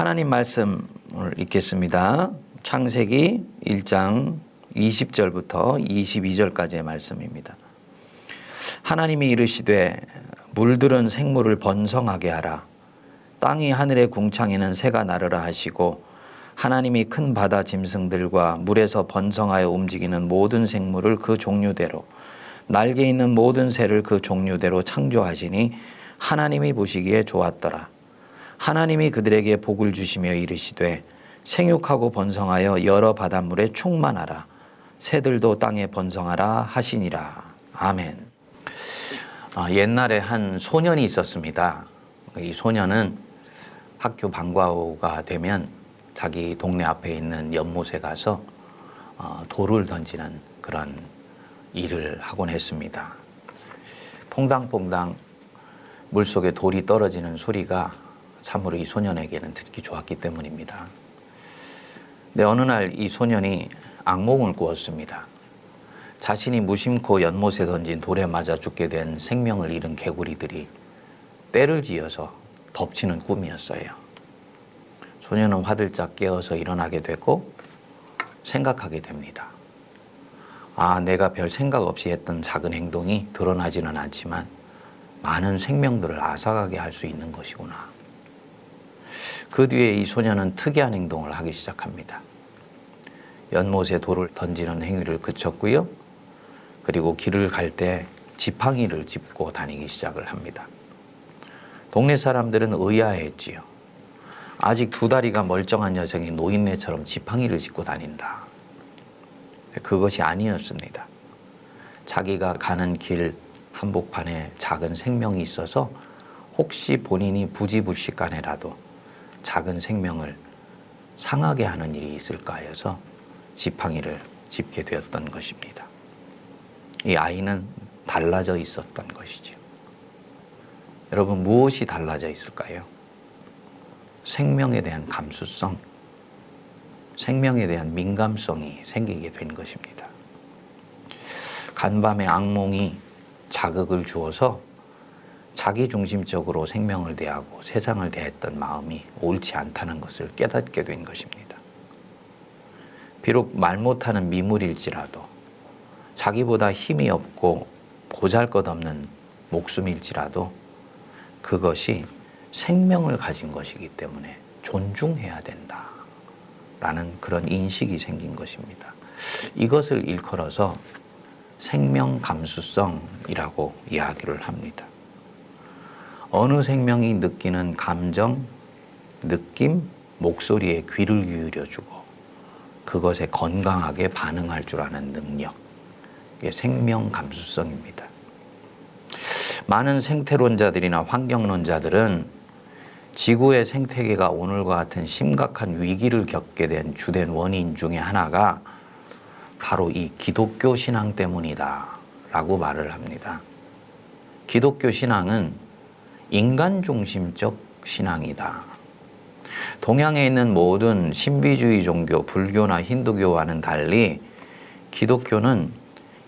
하나님 말씀을 읽겠습니다. 창세기 1장 20절부터 22절까지의 말씀입니다. 하나님이 이르시되 물들은 생물을 번성하게 하라. 땅이 하늘의 궁창에는 새가 나르라 하시고 하나님이 큰 바다 짐승들과 물에서 번성하여 움직이는 모든 생물을 그 종류대로 날개 있는 모든 새를 그 종류대로 창조하시니 하나님이 보시기에 좋았더라. 하나님이 그들에게 복을 주시며 이르시되 생육하고 번성하여 여러 바닷물에 충만하라. 새들도 땅에 번성하라 하시니라. 아멘. 옛날에 한 소년이 있었습니다. 이 소년은 학교 방과후가 되면 자기 동네 앞에 있는 연못에 가서 돌을 던지는 그런 일을 하곤 했습니다. 퐁당퐁당 물속에 돌이 떨어지는 소리가 참으로 이 소년에게는 듣기 좋았기 때문입니다. 근데 어느 날 이 소년이 악몽을 꾸었습니다. 자신이 무심코 연못에 던진 돌에 맞아 죽게 된 생명을 잃은 개구리들이 떼를 지어서 덮치는 꿈이었어요. 소년은 화들짝 깨어서 일어나게 되고 생각하게 됩니다. 내가 별 생각 없이 했던 작은 행동이 드러나지는 않지만 많은 생명들을 앗아가게 할 수 있는 것이구나. 그 뒤에 이 소년은 특이한 행동을 하기 시작합니다. 연못에 돌을 던지는 행위를 그쳤고요. 그리고 길을 갈 때 지팡이를 짚고 다니기 시작을 합니다. 동네 사람들은 의아해했지요. 아직 두 다리가 멀쩡한 녀석이 노인네처럼 지팡이를 짚고 다닌다. 그것이 아니었습니다. 자기가 가는 길 한복판에 작은 생명이 있어서 혹시 본인이 부지불식간에라도 작은 생명을 상하게 하는 일이 있을까 해서 지팡이를 짚게 되었던 것입니다. 이 아이는 달라져 있었던 것이죠. 여러분, 무엇이 달라져 있을까요? 생명에 대한 감수성, 생명에 대한 민감성이 생기게 된 것입니다. 간밤에 악몽이 자극을 주어서 자기중심적으로 생명을 대하고 세상을 대했던 마음이 옳지 않다는 것을 깨닫게 된 것입니다. 비록 말 못하는 미물일지라도 자기보다 힘이 없고 보잘것없는 목숨일지라도 그것이 생명을 가진 것이기 때문에 존중해야 된다라는 그런 인식이 생긴 것입니다. 이것을 일컬어서 생명 감수성이라고 이야기를 합니다. 어느 생명이 느끼는 감정, 느낌, 목소리에 귀를 기울여주고 그것에 건강하게 반응할 줄 아는 능력, 이게 생명 감수성입니다. 많은 생태론자들이나 환경론자들은 지구의 생태계가 오늘과 같은 심각한 위기를 겪게 된 주된 원인 중에 하나가 바로 이 기독교 신앙 때문이다 라고 말을 합니다. 기독교 신앙은 인간 중심적 신앙이다. 동양에 있는 모든 신비주의 종교, 불교나 힌두교와는 달리 기독교는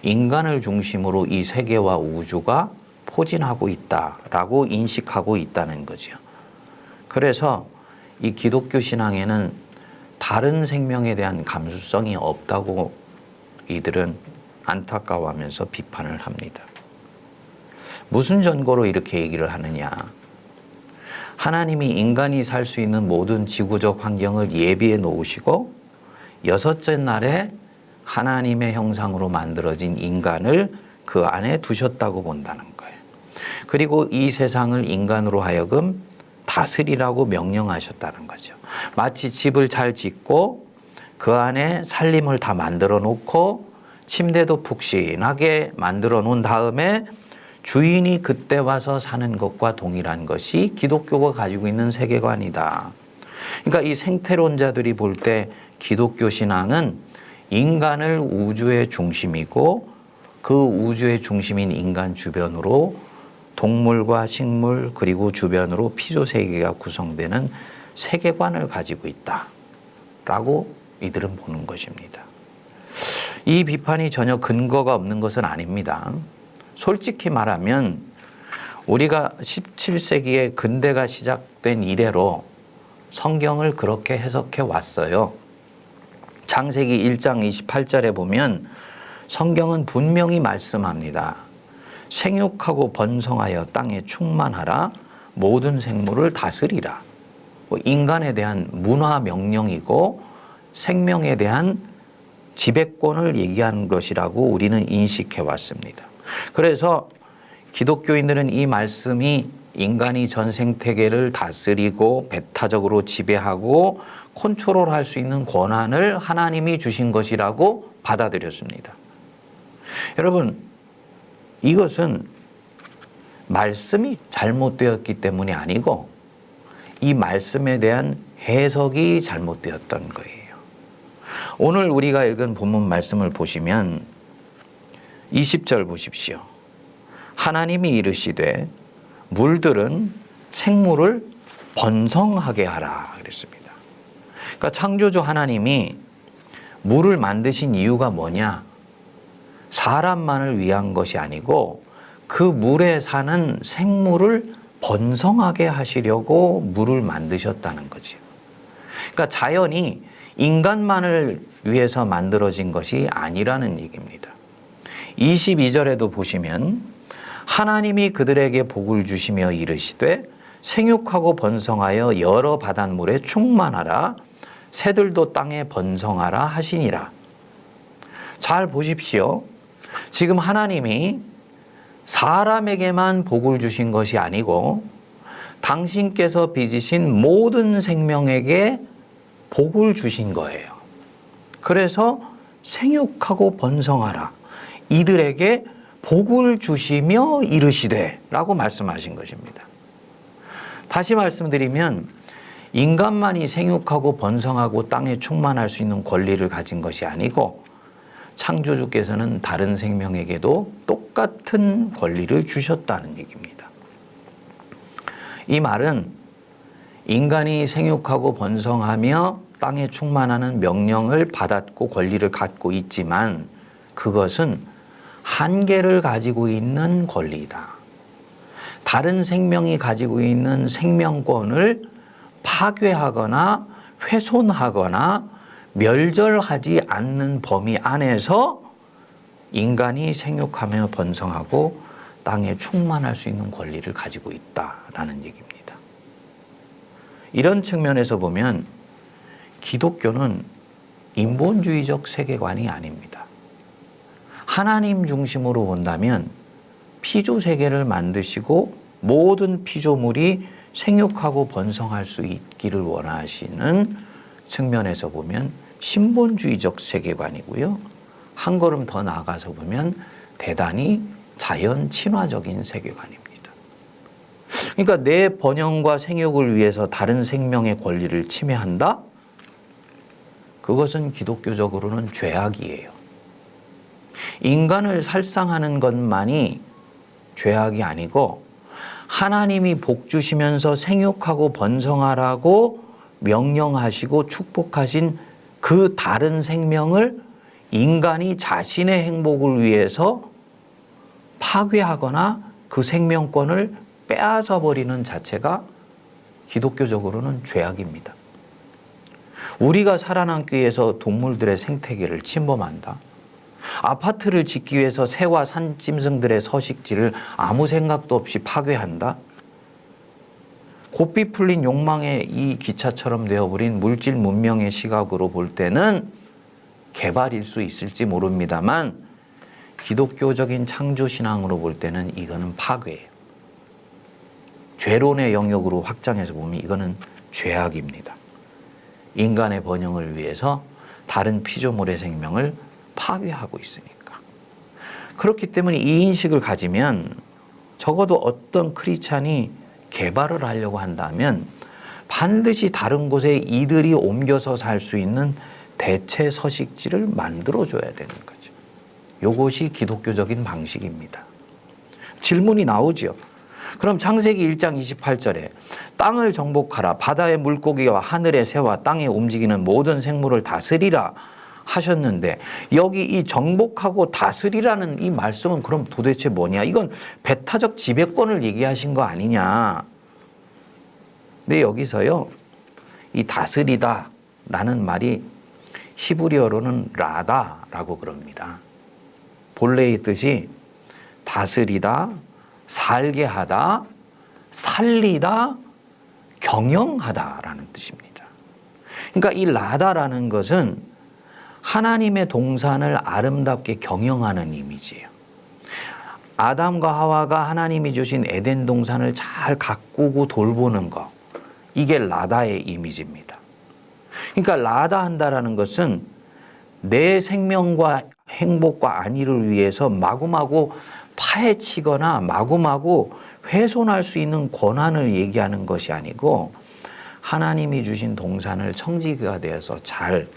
인간을 중심으로 이 세계와 우주가 포진하고 있다라고 인식하고 있다는 거죠. 그래서 이 기독교 신앙에는 다른 생명에 대한 감수성이 없다고 이들은 안타까워하면서 비판을 합니다. 무슨 전거로 이렇게 얘기를 하느냐? 하나님이 인간이 살 수 있는 모든 지구적 환경을 예비해 놓으시고 여섯째 날에 하나님의 형상으로 만들어진 인간을 그 안에 두셨다고 본다는 거예요. 그리고 이 세상을 인간으로 하여금 다스리라고 명령하셨다는 거죠. 마치 집을 잘 짓고 그 안에 살림을 다 만들어 놓고 침대도 푹신하게 만들어 놓은 다음에 주인이 그때 와서 사는 것과 동일한 것이 기독교가 가지고 있는 세계관이다. 그러니까 이 생태론자들이 볼 때 기독교 신앙은 인간을 우주의 중심이고 그 우주의 중심인 인간 주변으로 동물과 식물 그리고 주변으로 피조세계가 구성되는 세계관을 가지고 있다라고 이들은 보는 것입니다. 이 비판이 전혀 근거가 없는 것은 아닙니다. 솔직히 말하면 우리가 17세기에 근대가 시작된 이래로 성경을 그렇게 해석해 왔어요. 창세기 1장 28절에 보면 성경은 분명히 말씀합니다. 생육하고 번성하여 땅에 충만하라. 모든 생물을 다스리라. 인간에 대한 문화 명령이고 생명에 대한 지배권을 얘기하는 것이라고 우리는 인식해 왔습니다. 그래서 기독교인들은 이 말씀이 인간이 전 생태계를 다스리고 배타적으로 지배하고 컨트롤할 수 있는 권한을 하나님이 주신 것이라고 받아들였습니다. 여러분, 이것은 말씀이 잘못되었기 때문이 아니고 이 말씀에 대한 해석이 잘못되었던 거예요. 오늘 우리가 읽은 본문 말씀을 보시면 20절 보십시오. 하나님이 이르시되 물들은 생물을 번성하게 하라 그랬습니다. 그러니까 창조주 하나님이 물을 만드신 이유가 뭐냐? 사람만을 위한 것이 아니고 그 물에 사는 생물을 번성하게 하시려고 물을 만드셨다는 거죠. 그러니까 자연이 인간만을 위해서 만들어진 것이 아니라는 얘기입니다. 22절에도 보시면 하나님이 그들에게 복을 주시며 이르시되 생육하고 번성하여 여러 바닷물에 충만하라. 새들도 땅에 번성하라 하시니라. 잘 보십시오. 지금 하나님이 사람에게만 복을 주신 것이 아니고 당신께서 빚으신 모든 생명에게 복을 주신 거예요. 그래서 생육하고 번성하라. 이들에게 복을 주시며 이르시되 라고 말씀하신 것입니다. 다시 말씀드리면 인간만이 생육하고 번성하고 땅에 충만할 수 있는 권리를 가진 것이 아니고 창조주께서는 다른 생명에게도 똑같은 권리를 주셨다는 얘기입니다. 이 말은 인간이 생육하고 번성하며 땅에 충만하는 명령을 받았고 권리를 갖고 있지만 그것은 한계를 가지고 있는 권리이다. 다른 생명이 가지고 있는 생명권을 파괴하거나 훼손하거나 멸절하지 않는 범위 안에서 인간이 생육하며 번성하고 땅에 충만할 수 있는 권리를 가지고 있다라는 얘기입니다. 이런 측면에서 보면 기독교는 인본주의적 세계관이 아닙니다. 하나님 중심으로 본다면 피조 세계를 만드시고 모든 피조물이 생육하고 번성할 수 있기를 원하시는 측면에서 보면 신본주의적 세계관이고요. 한 걸음 더 나아가서 보면 대단히 자연 친화적인 세계관입니다. 그러니까 내 번영과 생육을 위해서 다른 생명의 권리를 침해한다? 그것은 기독교적으로는 죄악이에요. 인간을 살상하는 것만이 죄악이 아니고 하나님이 복 주시면서 생육하고 번성하라고 명령하시고 축복하신 그 다른 생명을 인간이 자신의 행복을 위해서 파괴하거나 그 생명권을 빼앗아 버리는 자체가 기독교적으로는 죄악입니다. 우리가 살아남기 위해서 동물들의 생태계를 침범한다. 아파트를 짓기 위해서 새와 산짐승들의 서식지를 아무 생각도 없이 파괴한다. 고삐 풀린 욕망의 이 기차처럼 되어버린 물질 문명의 시각으로 볼 때는 개발일 수 있을지 모릅니다만 기독교적인 창조신앙으로 볼 때는 이거는 파괴예요. 죄론의 영역으로 확장해서 보면 이거는 죄악입니다. 인간의 번영을 위해서 다른 피조물의 생명을 파괴하고 있으니까. 그렇기 때문에 이 인식을 가지면 적어도 어떤 크리스찬이 개발을 하려고 한다면 반드시 다른 곳에 이들이 옮겨서 살 수 있는 대체 서식지를 만들어줘야 되는 거죠. 이것이 기독교적인 방식입니다. 질문이 나오죠. 그럼 창세기 1장 28절에 땅을 정복하라. 바다의 물고기와 하늘의 새와 땅에 움직이는 모든 생물을 다스리라 하셨는데 여기 이 정복하고 다스리라는 이 말씀은 그럼 도대체 뭐냐? 이건 배타적 지배권을 얘기하신 거 아니냐? 근데 여기서요. 이 다스리다 라는 말이 히브리어로는 라다라고 그럽니다. 본래의 뜻이 다스리다, 살게 하다, 살리다, 경영하다라는 뜻입니다. 그러니까 이 라다라는 것은 하나님의 동산을 아름답게 경영하는 이미지예요. 아담과 하와가 하나님이 주신 에덴 동산을 잘 가꾸고 돌보는 것, 이게 라다의 이미지입니다. 그러니까 라다한다라는 것은 내 생명과 행복과 안위를 위해서 마구마구 파헤치거나 마구마구 훼손할 수 있는 권한을 얘기하는 것이 아니고 하나님이 주신 동산을 청지기가 되어서 잘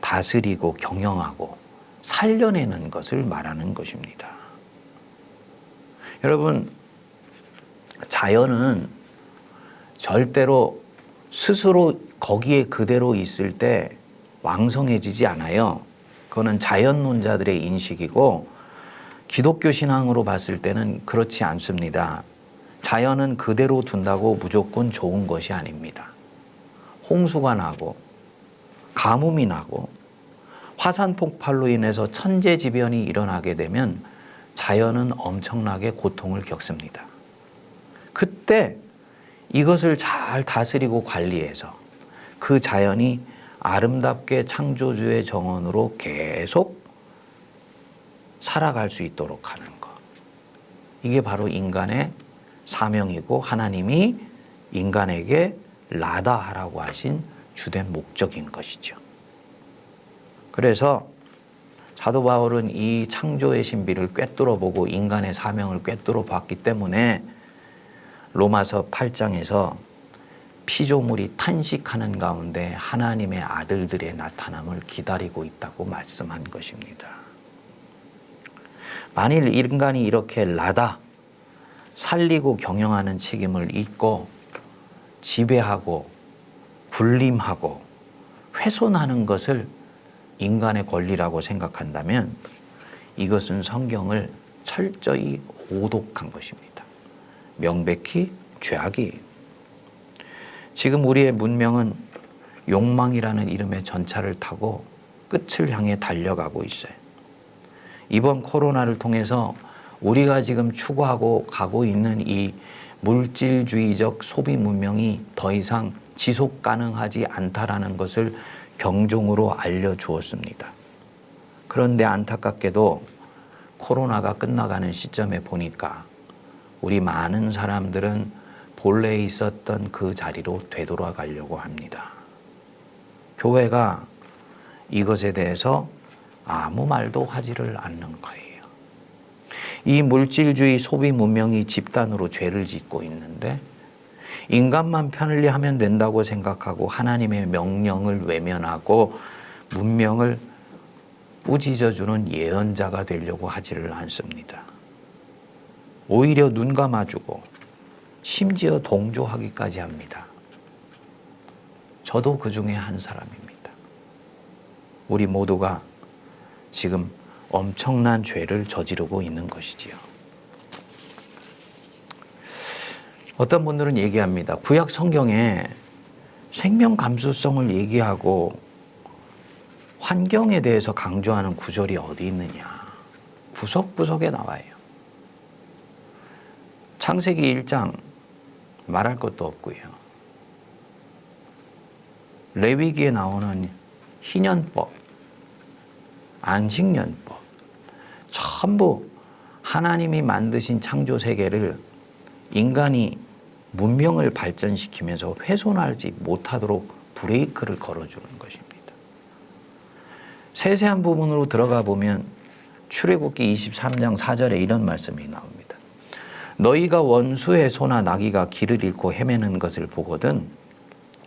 다스리고 경영하고 살려내는 것을 말하는 것입니다. 여러분, 자연은 절대로 스스로 거기에 그대로 있을 때 왕성해지지 않아요. 그거는 자연론자들의 인식이고 기독교 신앙으로 봤을 때는 그렇지 않습니다. 자연은 그대로 둔다고 무조건 좋은 것이 아닙니다. 홍수가 나고 가뭄이 나고 화산 폭발로 인해서 천재지변이 일어나게 되면 자연은 엄청나게 고통을 겪습니다. 그때 이것을 잘 다스리고 관리해서 그 자연이 아름답게 창조주의 정원으로 계속 살아갈 수 있도록 하는 것. 이게 바로 인간의 사명이고 하나님이 인간에게 라다하라고 하신 주된 목적인 것이죠. 그래서 사도 바울은 이 창조의 신비를 꿰뚫어 보고 인간의 사명을 꿰뚫어 봤기 때문에 로마서 8장에서 피조물이 탄식하는 가운데 하나님의 아들들의 나타남을 기다리고 있다고 말씀한 것입니다. 만일 인간이 이렇게 라다, 살리고 경영하는 책임을 잊고 지배하고 군림하고 훼손하는 것을 인간의 권리라고 생각한다면 이것은 성경을 철저히 오독한 것입니다. 명백히 죄악이에요. 지금 우리의 문명은 욕망이라는 이름의 전차를 타고 끝을 향해 달려가고 있어요. 이번 코로나를 통해서 우리가 지금 추구하고 가고 있는 이 물질주의적 소비 문명이 더 이상 지속 가능하지 않다라는 것을 경종으로 알려주었습니다. 그런데 안타깝게도 코로나가 끝나가는 시점에 보니까 우리 많은 사람들은 본래 있었던 그 자리로 되돌아가려고 합니다. 교회가 이것에 대해서 아무 말도 하지를 않는 거예요. 이 물질주의 소비 문명이 집단으로 죄를 짓고 있는데 인간만 편리하면 된다고 생각하고 하나님의 명령을 외면하고 문명을 꾸짖어주는 예언자가 되려고 하지를 않습니다. 오히려 눈 감아주고 심지어 동조하기까지 합니다. 저도 그 중에 한 사람입니다. 우리 모두가 지금 엄청난 죄를 저지르고 있는 것이지요. 어떤 분들은 얘기합니다. 구약 성경에 생명 감수성을 얘기하고 환경에 대해서 강조하는 구절이 어디 있느냐. 구석구석에 나와요. 창세기 1장 말할 것도 없고요. 레위기에 나오는 희년법, 안식년법, 전부 하나님이 만드신 창조 세계를 인간이 문명을 발전시키면서 훼손하지 못하도록 브레이크를 걸어주는 것입니다. 세세한 부분으로 들어가 보면 출애굽기 23장 4절에 이런 말씀이 나옵니다. 너희가 원수의 소나 나귀가 길을 잃고 헤매는 것을 보거든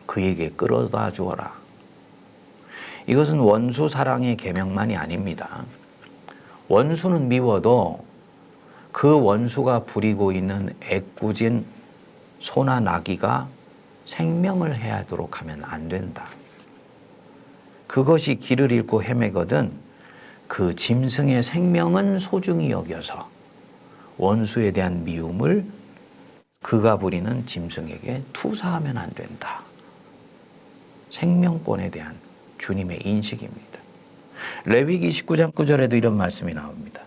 그에게 끌어다 주어라. 이것은 원수 사랑의 계명만이 아닙니다. 원수는 미워도 그 원수가 부리고 있는 애꿎은 소나 나귀가 생명을 해하도록 하면 안 된다. 그것이 길을 잃고 헤매거든 그 짐승의 생명은 소중히 여겨서 원수에 대한 미움을 그가 부리는 짐승에게 투사하면 안 된다. 생명권에 대한 주님의 인식입니다. 레위기 19장 9절에도 이런 말씀이 나옵니다.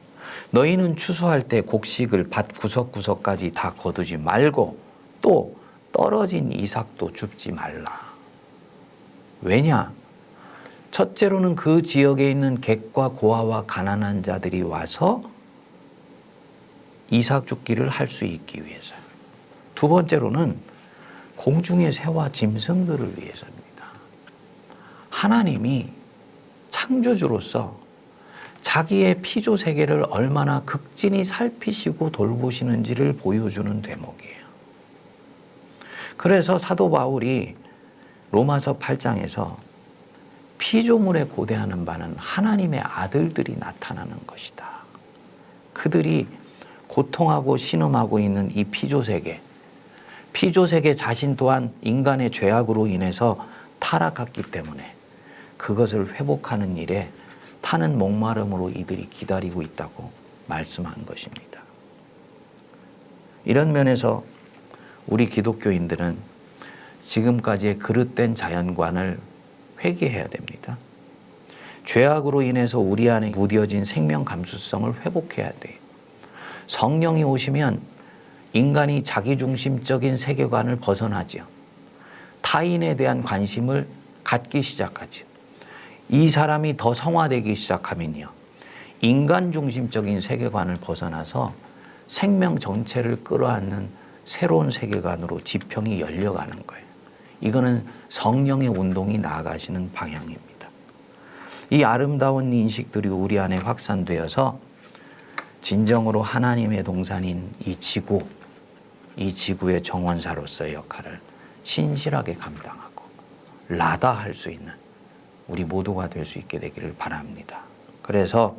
너희는 추수할 때 곡식을 밭 구석구석까지 다 거두지 말고 또 떨어진 이삭도 줍지 말라. 왜냐? 첫째로는 그 지역에 있는 객과 고아와 가난한 자들이 와서 이삭 줍기를 할 수 있기 위해서요. 두 번째로는 공중의 새와 짐승들을 위해서입니다. 하나님이 창조주로서 자기의 피조 세계를 얼마나 극진히 살피시고 돌보시는지를 보여주는 대목이에요. 그래서 사도 바울이 로마서 8장에서 피조물에 고대하는 바는 하나님의 아들들이 나타나는 것이다. 그들이 고통하고 신음하고 있는 이 피조세계, 피조세계 자신 또한 인간의 죄악으로 인해서 타락했기 때문에 그것을 회복하는 일에 타는 목마름으로 이들이 기다리고 있다고 말씀한 것입니다. 이런 면에서 우리 기독교인들은 지금까지의 그릇된 자연관을 회개해야 됩니다. 죄악으로 인해서 우리 안에 무뎌진 생명 감수성을 회복해야 돼요. 성령이 오시면 인간이 자기중심적인 세계관을 벗어나죠. 타인에 대한 관심을 갖기 시작하죠. 이 사람이 더 성화되기 시작하면요, 인간 중심적인 세계관을 벗어나서 생명 전체를 끌어안는 새로운 세계관으로 지평이 열려가는 거예요. 이거는 성령의 운동이 나아가시는 방향입니다. 이 아름다운 인식들이 우리 안에 확산되어서 진정으로 하나님의 동산인 이 지구의 정원사로서의 역할을 신실하게 감당하고 라다할 수 있는 우리 모두가 될 수 있게 되기를 바랍니다. 그래서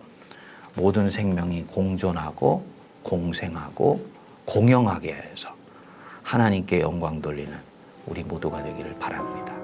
모든 생명이 공존하고 공생하고 공영하게 해서 하나님께 영광 돌리는 우리 모두가 되기를 바랍니다.